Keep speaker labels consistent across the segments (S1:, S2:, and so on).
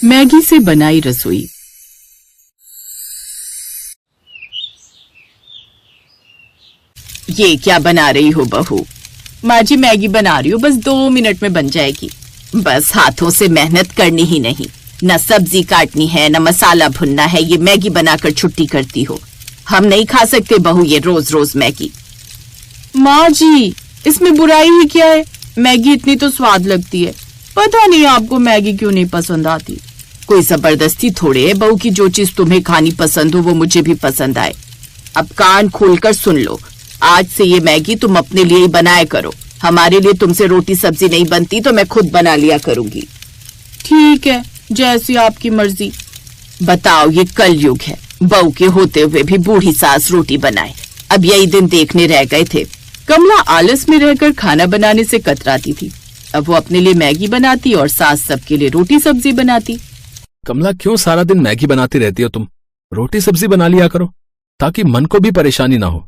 S1: Maggi से बनाई रसोई। ये क्या बना रही हो बहू? माँ जी मैगी बना रही हूँ, बस 2 मिनट में बन जाएगी। बस हाथों से मेहनत करनी ही नहीं, न सब्जी काटनी है न मसाला भुनना है, ये मैगी बनाकर छुट्टी करती हो। हम नहीं खा सकते बहू ये रोज रोज मैगी। माँ जी इसमें बुराई ही क्या है? मैगी इतनी तो स्वाद लगती है, पता नहीं आपको मैगी क्यों नहीं पसंद आती। कोई जबरदस्ती थोड़े है बहू की जो चीज तुम्हें खानी पसंद हो वो मुझे भी पसंद आए। अब कान खोलकर सुन लो, आज से ये मैगी तुम अपने लिए ही बनाया करो। हमारे लिए तुमसे रोटी सब्जी नहीं बनती तो मैं खुद बना लिया करूंगी। ठीक है, जैसी आपकी मर्जी। बताओ, ये कलयुग है, बहू के होते हुए भी बूढ़ी सास रोटी बनाए। अब यही दिन देखने रह गए थे। कमला आलस में रहकर खाना बनाने से कतराती थी। अब वो अपने लिए मैगी बनाती और सास सबके लिए रोटी सब्जी बनाती।
S2: कमला, क्यों सारा दिन मैगी बनाती रहती हो तुम? रोटी सब्जी बना लिया करो ताकि मन को भी परेशानी ना हो।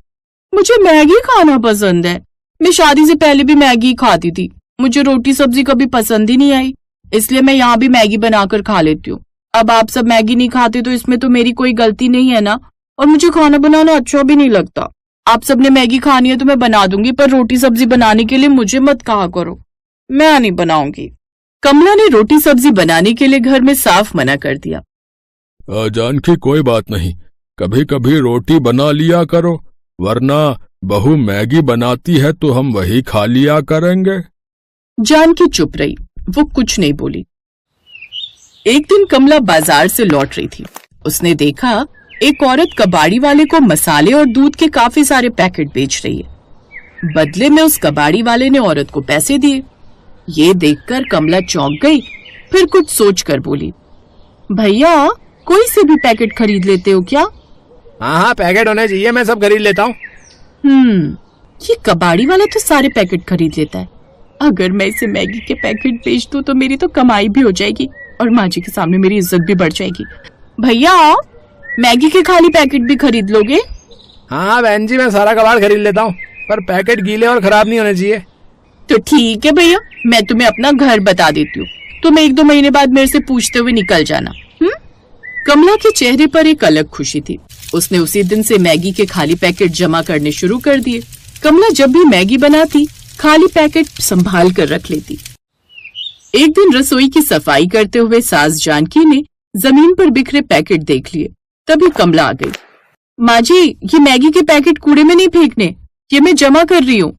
S1: मुझे मैगी खाना पसंद है। मैं शादी से पहले भी मैगी खाती थी, मुझे रोटी सब्जी कभी पसंद ही नहीं आई, इसलिए मैं यहाँ भी मैगी बनाकर खा लेती हूँ। अब आप सब मैगी नहीं खाते तो इसमें तो मेरी कोई गलती नहीं है ना, और मुझे खाना बनाना अच्छा भी नहीं लगता। आप सबने मैगी खानी है तो मैं बना दूंगी, पर रोटी सब्जी बनाने के लिए मुझे मत कहा करो, मैं नहीं बनाऊंगी। कमला ने रोटी सब्जी बनाने के लिए घर में साफ मना कर दिया।
S2: जानकी, कोई बात नहीं, कभी कभी रोटी बना लिया करो, वरना बहू मैगी बनाती है तो हम वही खा लिया करेंगे।
S1: जानकी चुप रही, वो कुछ नहीं बोली। एक दिन कमला बाजार से लौट रही थी। उसने देखा एक औरत कबाड़ी वाले को मसाले और दूध के काफी सारे पैकेट बेच रही है। बदले में उस कबाड़ी वाले ने औरत को पैसे दिए। ये देखकर कमला चौंक गई, फिर कुछ सोचकर बोली, भैया कोई से भी पैकेट खरीद लेते हो क्या?
S2: हाँ, पैकेट होने चाहिए, मैं सब खरीद लेता हूँ।
S1: ये कबाड़ी वाला तो सारे पैकेट खरीद लेता है। अगर मैं इसे मैगी के पैकेट बेच दूं तो मेरी तो कमाई भी हो जाएगी और माँ जी के सामने मेरी इज्जत भी बढ़ जाएगी। भैया मैगी के खाली पैकेट भी खरीद लोगे?
S2: हाँ बहन जी, मैं सारा कबाड़ खरीद लेता हूँ, पर पैकेट गीले और खराब नहीं होने चाहिए।
S1: तो ठीक है भैया, मैं तुम्हें अपना घर बता देती हूँ, तुम 1-2 महीने बाद मेरे से पूछते हुए निकल जाना। कमला के चेहरे पर एक अलग खुशी थी। उसने उसी दिन से मैगी के खाली पैकेट जमा करने शुरू कर दिए। कमला जब भी मैगी बनाती खाली पैकेट संभाल कर रख लेती। एक दिन रसोई की सफाई करते हुए सास जानकी ने जमीन पर बिखरे पैकेट देख लिए। तभी कमला आ गई। माँ जी, ये मैगी के पैकेट कूड़े में नहीं फेंकने, ये मैं जमा कर रही हूँ।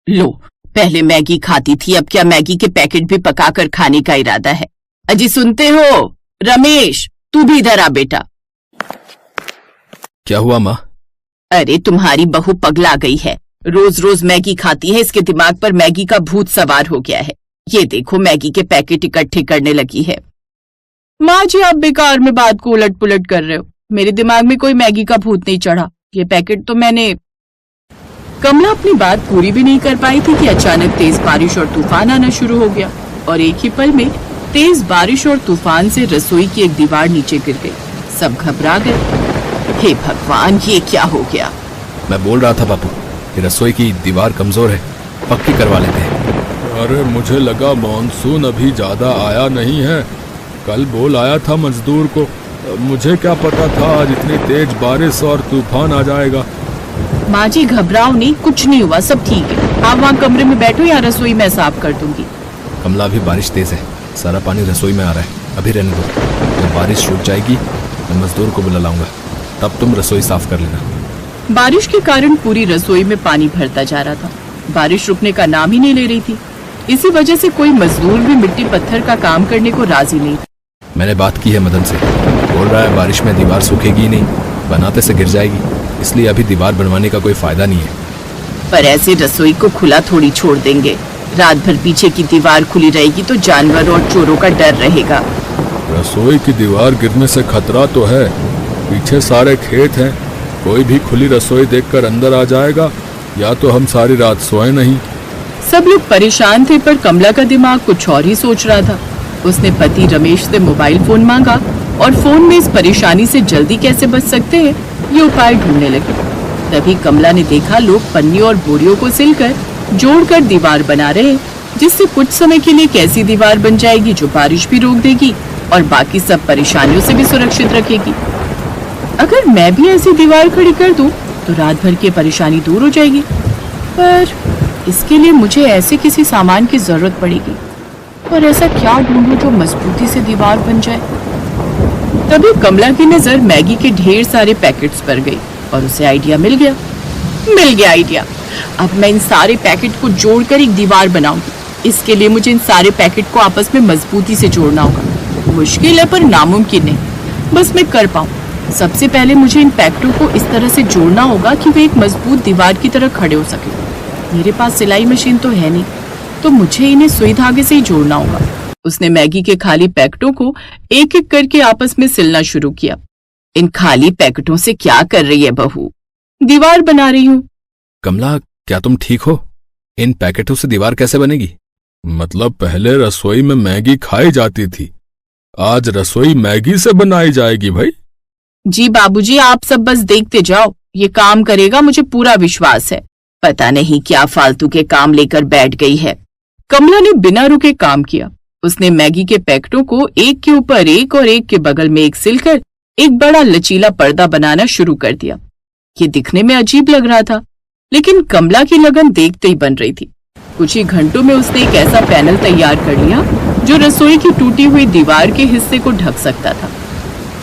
S1: लो, पहले मैगी खाती थी, अब क्या मैगी के पैकेट भी पकाकर खाने का इरादा है? अजी सुनते हो? रमेश, तू भी इधर आ बेटा।
S2: क्या हुआ माँ?
S1: अरे तुम्हारी बहू पगला गई है, रोज रोज मैगी खाती है, इसके दिमाग पर मैगी का भूत सवार हो गया है। ये देखो मैगी के पैकेट इकट्ठे करने लगी है। माँ जी, आप बेकार में बात को उलट पुलट कर रहे हो, मेरे दिमाग में कोई मैगी का भूत नहीं चढ़ा, ये पैकेट तो मैंने। कमला अपनी बात पूरी भी नहीं कर पाई थी कि अचानक तेज बारिश और तूफान आना शुरू हो गया और एक ही पल में तेज बारिश और तूफान से रसोई की एक दीवार नीचे गिर गई। सब घबरा गए। हे भगवान, ये क्या हो गया?
S2: मैं बोल रहा था बापू कि रसोई की दीवार कमजोर है, पक्की करवा लेते हैं। अरे मुझे लगा मॉनसून अभी ज्यादा आया नहीं है, कल बोल आया था मजदूर को, मुझे क्या पता था आज इतनी तेज बारिश और तूफान आ जाएगा।
S1: माँ जी घबराओ नहीं, कुछ नहीं हुआ, सब ठीक है। आप वहाँ कमरे में बैठो या रसोई मैं साफ कर दूंगी।
S2: कमला, अभी बारिश तेज है, सारा पानी रसोई में आ रहा है, अभी रहने दो, जब बारिश रुक जाएगी मैं मजदूर को बुला लाऊंगा, तब तुम रसोई साफ कर लेना।
S1: बारिश के कारण पूरी रसोई में पानी भरता जा रहा था। बारिश रुकने का नाम ही नहीं ले रही थी। इसी वजह से कोई मजदूर भी मिट्टी पत्थर का काम करने को राजी नहीं था।
S2: मैंने बात की है मदन से, बोल रहा है बारिश में दीवार सूखेगी नहीं, बनाते से गिर जाएगी, इसलिए अभी दीवार बनवाने का कोई फायदा नहीं है।
S1: पर ऐसे रसोई को खुला थोड़ी छोड़ देंगे, रात भर पीछे की दीवार खुली रहेगी तो जानवर और चोरों का डर रहेगा।
S2: रसोई की दीवार गिरने से खतरा तो है, पीछे सारे खेत हैं, कोई भी खुली रसोई देखकर अंदर आ जाएगा, या तो हम सारी रात सोए नहीं।
S1: सब लोग परेशान थे, पर कमला का दिमाग कुछ और ही सोच रहा था। उसने पति रमेश से मोबाइल फोन मांगा और फोन में इस परेशानी से जल्दी कैसे बच सकते हैं ये उपाय ढूंढने लगे। तभी कमला ने देखा लोग पन्नी और बोरियों को सिलकर जोड़कर दीवार बना रहे, जिससे कुछ समय के लिए कैसी दीवार बन जाएगी जो बारिश भी रोक देगी और बाकी सब परेशानियों से भी सुरक्षित रखेगी। अगर मैं भी ऐसी दीवार खड़ी कर दूं तो रात भर की परेशानी दूर हो जाएगी, पर इसके लिए मुझे ऐसे किसी सामान की जरूरत पड़ेगी। और ऐसा क्या ढूंढूं जो मजबूती से दीवार बन जाए। तभी कमला की नजर मैगी के ढेर सारे पैकेट्स पर गई और उसे आइडिया मिल गया आइडिया। अब मैं इन सारे पैकेट को जोड़कर एक दीवार बनाऊंगी। इसके लिए मुझे इन सारे पैकेट को आपस में मजबूती से जोड़ना होगा। मुश्किल है पर नामुमकिन नहीं, बस मैं कर पाऊं। सबसे पहले मुझे इन पैकेटों को इस तरह से जोड़ना होगा कि वे एक मजबूत दीवार की तरह खड़े हो सके। मेरे पास सिलाई मशीन तो है नहीं, तो मुझे इन्हें सुई धागे से ही जोड़ना होगा। उसने मैगी के खाली पैकेटों को एक एक करके आपस में सिलना शुरू किया। इन खाली पैकेटों से क्या कर रही है बहू? दीवार बना रही हूँ।
S2: कमला, क्या तुम ठीक हो? इन पैकेटों से दीवार कैसे बनेगी? मतलब पहले रसोई में मैगी खाई जाती थी, आज रसोई मैगी से बनाई जाएगी भाई।
S1: जी बाबूजी, आप सब बस देखते जाओ, ये काम करेगा, मुझे पूरा विश्वास है। पता नहीं क्या फालतू के काम लेकर बैठ गई है। कमला ने बिना रुके काम किया। उसने मैगी के पैकेटों को एक के ऊपर एक और एक के बगल में एक सिलकर एक बड़ा लचीला पर्दा बनाना शुरू कर दिया। ये दिखने में अजीब लग रहा था, लेकिन कमला की लगन देखते ही बन रही थी। कुछ ही घंटों में उसने एक ऐसा पैनल तैयार कर लिया जो रसोई की टूटी हुई दीवार के हिस्से को ढक सकता था।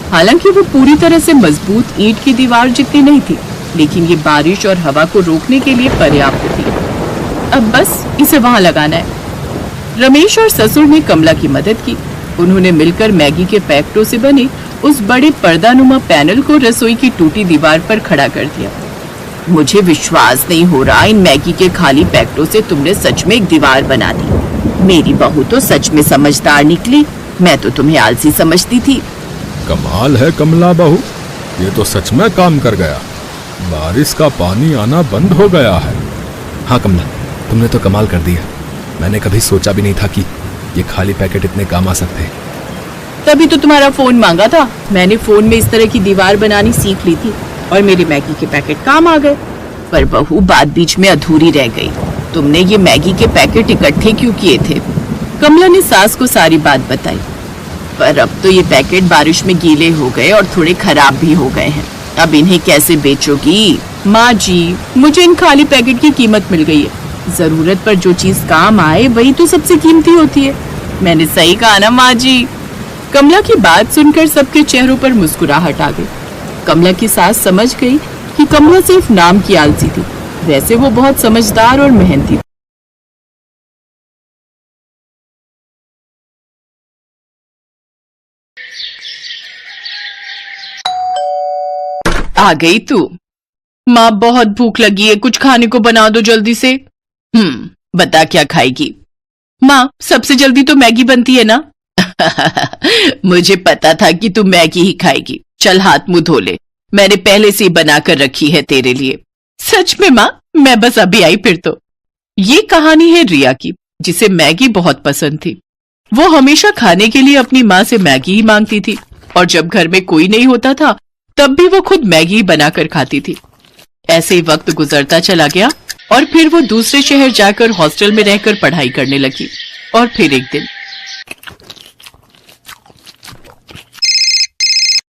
S1: हालांकि वो पूरी तरह से मजबूत ईंट की दीवार जितनी नहीं थी, लेकिन ये बारिश और हवा को रोकने के लिए पर्याप्त थी। अब बस इसे वहां लगाना है। रमेश और ससुर ने कमला की मदद की। उन्होंने मिलकर मैगी के पैकेटों से बने उस बड़े पर्दानुमा पैनल को रसोई की टूटी दीवार पर खड़ा कर दिया। मुझे विश्वास नहीं हो रहा, इन मैगी के खाली पैकेटों से तुमने सच में एक दीवार बना दी। मेरी बहू तो सच में समझदार निकली, मैं तो तुम्हें आलसी समझती थी।
S2: कमाल है कमला बहू, ये तो सच में काम कर गया। बारिश का पानी आना बंद हो गया है। हाँ कमला, तुमने तो कमाल कर दिया। मैंने कभी सोचा भी नहीं था कि ये खाली पैकेट इतने काम आ सकते हैं।
S1: तभी तो तुम्हारा फोन मांगा था। मैंने फोन में इस तरह की दीवार बनानी सीख ली थी और मेरे मैगी के पैकेट काम आ गए। पर बहू, बात बीच में अधूरी रह गई। तुमने ये मैगी के पैकेट इकट्ठे क्यों किए थे? कमला ने सास को सारी बात बताई। पर अब तो ये पैकेट बारिश में गीले हो गए और थोड़े खराब भी हो गए हैं। अब इन्हें कैसे बेचोगी? माँ जी, मुझे इन खाली पैकेट की कीमत मिल गई है। जरूरत पर जो चीज काम आए वही तो सबसे कीमती होती है। मैंने सही कहा ना माँ जी? कमला की बात सुनकर सबके चेहरों पर मुस्कुराहट आ गई। कमला की सास समझ गई कि कमला सिर्फ नाम की आलसी थी, वैसे वो बहुत समझदार और मेहनती थी। आ गई तू? माँ, बहुत भूख लगी है, कुछ खाने को बना दो जल्दी से। बता क्या खाएगी? माँ, सबसे जल्दी तो मैगी बनती है ना। मुझे पता था कि तू मैगी ही खाएगी। चल हाथ मुंह धो ले, मैंने पहले से ही बनाकर रखी है तेरे लिए। सच में माँ? मैं बस अभी आई फिर तो। ये कहानी है रिया की, जिसे मैगी बहुत पसंद थी। वो हमेशा खाने के लिए अपनी माँ से मैगी ही मांगती थी और जब घर में कोई नहीं होता था तब भी वो खुद मैगी बनाकर खाती थी। ऐसे ही वक्त गुजरता चला गया और फिर वो दूसरे शहर जाकर हॉस्टल में रहकर पढ़ाई करने लगी। और फिर एक दिन,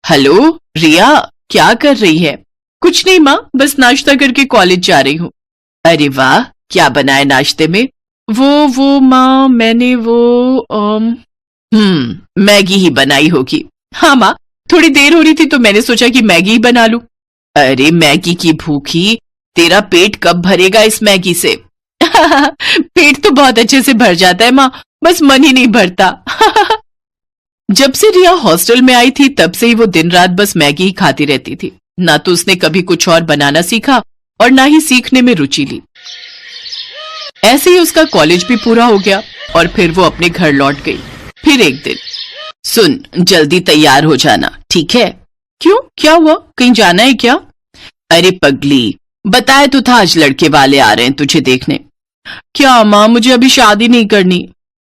S1: हेलो रिया, क्या कर रही है? कुछ नहीं माँ, बस नाश्ता करके कॉलेज जा रही हूँ। अरे वाह, क्या बनाए नाश्ते में? वो माँ, मैंने मैगी ही बनाई होगी। हाँ माँ, थोड़ी देर हो रही थी तो मैंने सोचा कि मैगी ही बना लूं। अरे मैगी की भूखी, तेरा पेट कब भरेगा इस मैगी से? पेट तो बहुत अच्छे से भर जाता है माँ, बस मन ही नहीं भरता। जब से रिया हॉस्टल में आई थी तब से ही वो दिन रात बस मैगी ही खाती रहती थी। ना तो उसने कभी कुछ और बनाना सीखा और ना ही सीखने में रुचि ली। ऐसे ही उसका कॉलेज भी पूरा हो गया और फिर वो अपने घर लौट गई। फिर एक दिन, सुन, जल्दी तैयार हो जाना, ठीक है? क्यों, क्या हुआ? कहीं जाना है क्या? अरे पगली, बताया तो था आज लड़के वाले आ रहे हैं तुझे देखने। क्या माँ, मुझे अभी शादी नहीं करनी।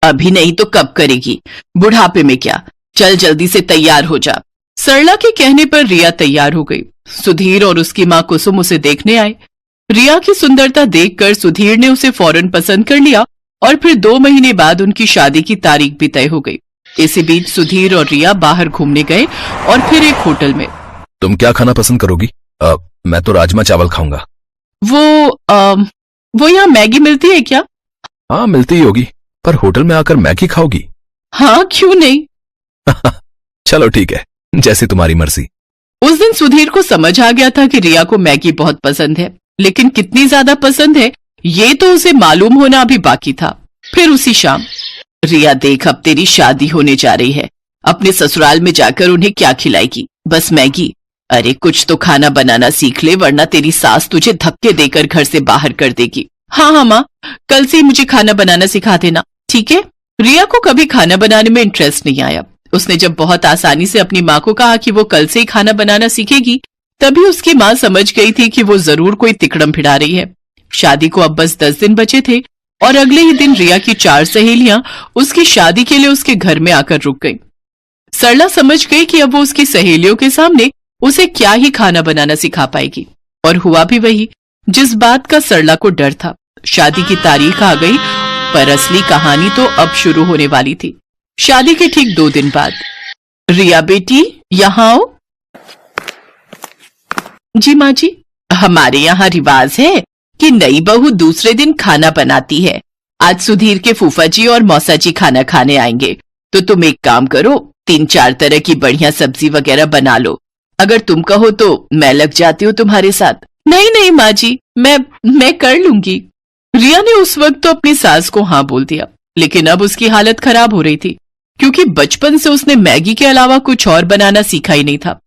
S1: अभी नहीं तो कब करेगी? बुढ़ापे में क्या? चल जल्दी से तैयार हो जा। सरला के कहने पर रिया तैयार हो गई। सुधीर और उसकी माँ कुसुम उसे देखने आए। रिया की सुंदरता देखकर सुधीर ने उसे फौरन पसंद कर लिया और फिर 2 महीने बाद उनकी शादी की तारीख भी तय हो गई। इसी बीच सुधीर और रिया बाहर घूमने गए और फिर एक होटल में।
S2: तुम क्या खाना पसंद करोगी? मैं तो राजमा चावल खाऊंगा।
S1: वो यहाँ मैगी मिलती है क्या?
S2: हाँ मिलती ही होगी, पर होटल में आकर मैगी खाओगी?
S1: हाँ क्यों नहीं।
S2: चलो ठीक है, जैसी तुम्हारी मर्जी।
S1: उस दिन सुधीर को समझ आ गया था कि रिया को मैगी बहुत पसंद है, लेकिन कितनी ज्यादा पसंद है ये तो उसे मालूम होना अभी बाकी था। फिर उसी शाम, रिया देख अब तेरी शादी होने जा रही है, अपने ससुराल में जाकर उन्हें क्या खिलाएगी? बस मैगी? अरे कुछ तो खाना बनाना सीख ले, वरना तेरी सास तुझे धक्के देकर घर से बाहर कर देगी। हाँ माँ, कल से मुझे खाना बनाना सिखा देना, ठीक है? रिया को कभी खाना बनाने में इंटरेस्ट नहीं आया। उसने जब बहुत आसानी से अपनी माँ को कहा कि वो कल से ही खाना बनाना सीखेगी, तभी उसकी माँ समझ गई थी कि वो जरूर कोई तिकड़म भिड़ा रही है। शादी को अब बस 10 दिन बचे थे और अगले ही दिन रिया की 4 सहेलियां उसकी शादी के लिए उसके घर में आकर रुक गईं। सरला समझ गई कि अब वो उसकी सहेलियों के सामने उसे क्या ही खाना बनाना सिखा पाएगी, और हुआ भी वही जिस बात का सरला को डर था। शादी की तारीख आ गई, पर असली कहानी तो अब शुरू होने वाली थी। शादी के ठीक 2 दिन बाद, रिया बेटी यहाँ आओ। जी माँ जी, हमारे यहाँ रिवाज है कि नई बहू दूसरे दिन खाना बनाती है। आज सुधीर के फूफा जी और मौसा जी खाना खाने आएंगे, तो तुम एक काम करो, 3-4 तरह की बढ़िया सब्जी वगैरह बना लो। अगर तुम कहो तो मैं लग जाती हूँ तुम्हारे साथ। नहीं नहीं माँ जी, मैं कर लूंगी। रिया ने उस वक्त तो अपनी सास को हाँ बोल दिया, लेकिन अब उसकी हालत खराब हो रही थी, क्योंकि बचपन से उसने मैगी के अलावा कुछ और बनाना सीखा ही नहीं था।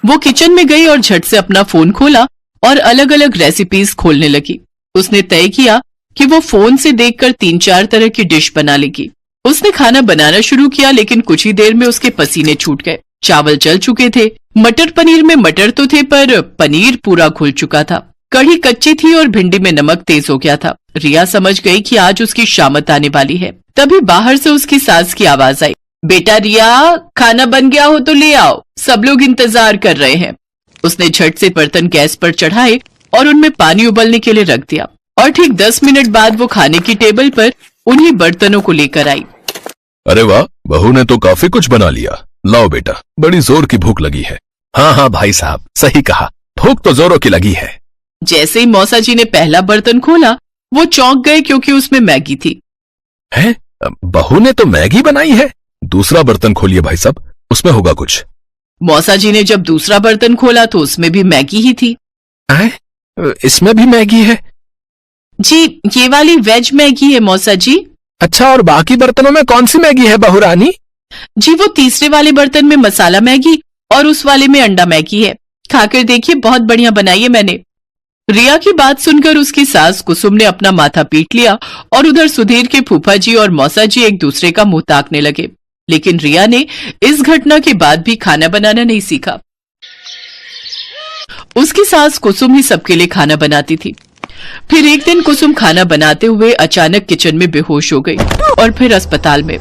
S1: वो किचन में गई और झट से अपना फोन खोला और अलग अलग रेसिपीज खोलने लगी। उसने तय किया कि वो फोन से देखकर 3-4 तरह की डिश बना लेगी। उसने खाना बनाना शुरू किया, लेकिन कुछ ही देर में उसके पसीने छूट गए। चावल जल चुके थे, मटर पनीर में मटर तो थे पर पनीर पूरा घुल चुका था। कढ़ी कच्ची थी और भिंडी में नमक तेज हो गया था। रिया समझ गई कि आज उसकी शामत आने वाली है। तभी बाहर से उसकी सास की आवाज आई, बेटा रिया, खाना बन गया हो तो ले आओ, सब लोग इंतजार कर रहे हैं। उसने झट से बर्तन गैस पर चढ़ाए और उनमें पानी उबलने के लिए रख दिया, और ठीक 10 मिनट बाद वो खाने की टेबल पर उन्हीं बर्तनों को लेकर आई।
S2: अरे वाह, बहू ने तो काफी कुछ बना लिया। लाओ बेटा, बड़ी जोर की भूख लगी है। हाँ भाई साहब, सही कहा, भूख तो जोरों की लगी है।
S1: जैसे ही मौसा जी ने पहला बर्तन खोला, वो चौंक गए, क्योंकि उसमें मैगी थी।
S2: है, बहू ने तो मैगी बनाई है? दूसरा बर्तन खोलिए भाई साहब, उसमें होगा कुछ।
S1: मौसा जी ने जब दूसरा बर्तन खोला तो उसमें भी मैगी ही थी।
S2: इसमें भी मैगी है?
S1: जी, ये वाली वेज मैगी है मौसा जी।
S2: अच्छा, और बाकी बर्तनों में कौन सी मैगी है बहू रानी?
S1: जी, वो तीसरे वाले बर्तन में मसाला मैगी और उस वाले में अंडा मैगी है। खाकर देखिए, बहुत बढ़िया बनाई है मैंने। रिया की बात सुनकर उसकी सास कुसुम ने अपना माथा पीट लिया, और उधर सुधीर के फूफा जी और मौसा जी एक दूसरे का मुंह ताकने लगे। लेकिन रिया ने इस घटना के बाद भी खाना बनाना नहीं सीखा। उसकी सास कुसुम ही सबके लिए खाना बनाती थी। फिर एक दिन कुसुम खाना बनाते हुए अचानक किचन में बेहोश हो गई और फिर अस्पताल में।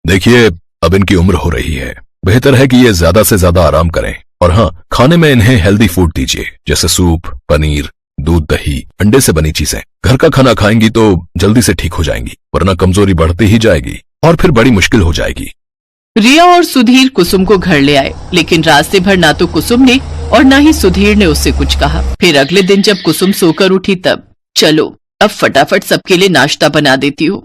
S2: देखिए, अब इनकी उम्र हो रही है, बेहतर है कि ये ज्यादा से ज्यादा आराम करें, और हाँ, खाने में इन्हें हेल्दी फूड दीजिए, जैसे सूप, पनीर, दूध, दही, अंडे से बनी चीजें। घर का खाना खाएंगी तो जल्दी से ठीक हो जाएंगी, वरना कमजोरी बढ़ती ही जाएगी और फिर बड़ी मुश्किल हो जाएगी।
S1: रिया और सुधीर कुसुम को घर ले आए, लेकिन रास्ते भर ना तो कुसुम ने और ना ही सुधीर ने उससे कुछ कहा। फिर अगले दिन जब कुसुम सोकर उठी तब, चलो अब फटाफट सबके लिए नाश्ता बना देती हूँ।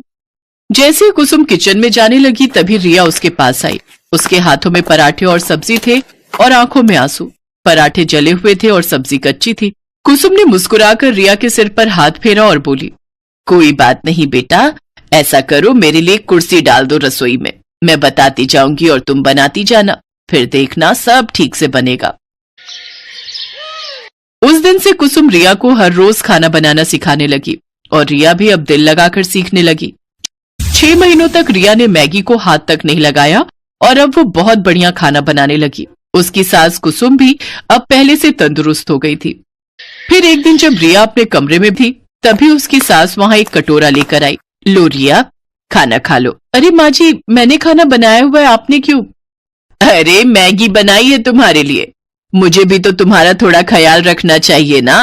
S1: जैसे ही कुसुम किचन में जाने लगी, तभी रिया उसके पास आई। उसके हाथों में पराठे और सब्जी थे और आंखों में आंसू। पराठे जले हुए थे और सब्जी कच्ची थी। कुसुम ने मुस्कुराकर रिया के सिर पर हाथ फेरा और बोली, कोई बात नहीं बेटा, ऐसा करो, मेरे लिए कुर्सी डाल दो रसोई में, मैं बताती जाऊंगी और तुम बनाती जाना, फिर देखना सब ठीक से बनेगा। उस दिन से कुसुम रिया को हर रोज खाना बनाना सिखाने लगी, और रिया भी अब दिल लगाकर सीखने लगी। 6 महीनों तक रिया ने मैगी को हाथ तक नहीं लगाया, और अब वो बहुत बढ़िया खाना बनाने लगी। उसकी सास कुसुम भी अब पहले से तंदुरुस्त हो गई थी। फिर एक दिन जब रिया अपने कमरे में थी, तभी उसकी सास वहां एक कटोरा लेकर आई। लो रिया, खाना खा लो। अरे माँ जी, मैंने खाना बनाया हुआ है, आपने क्यों? अरे मैगी बनाई है तुम्हारे लिए, मुझे भी तो तुम्हारा थोड़ा ख्याल रखना चाहिए ना।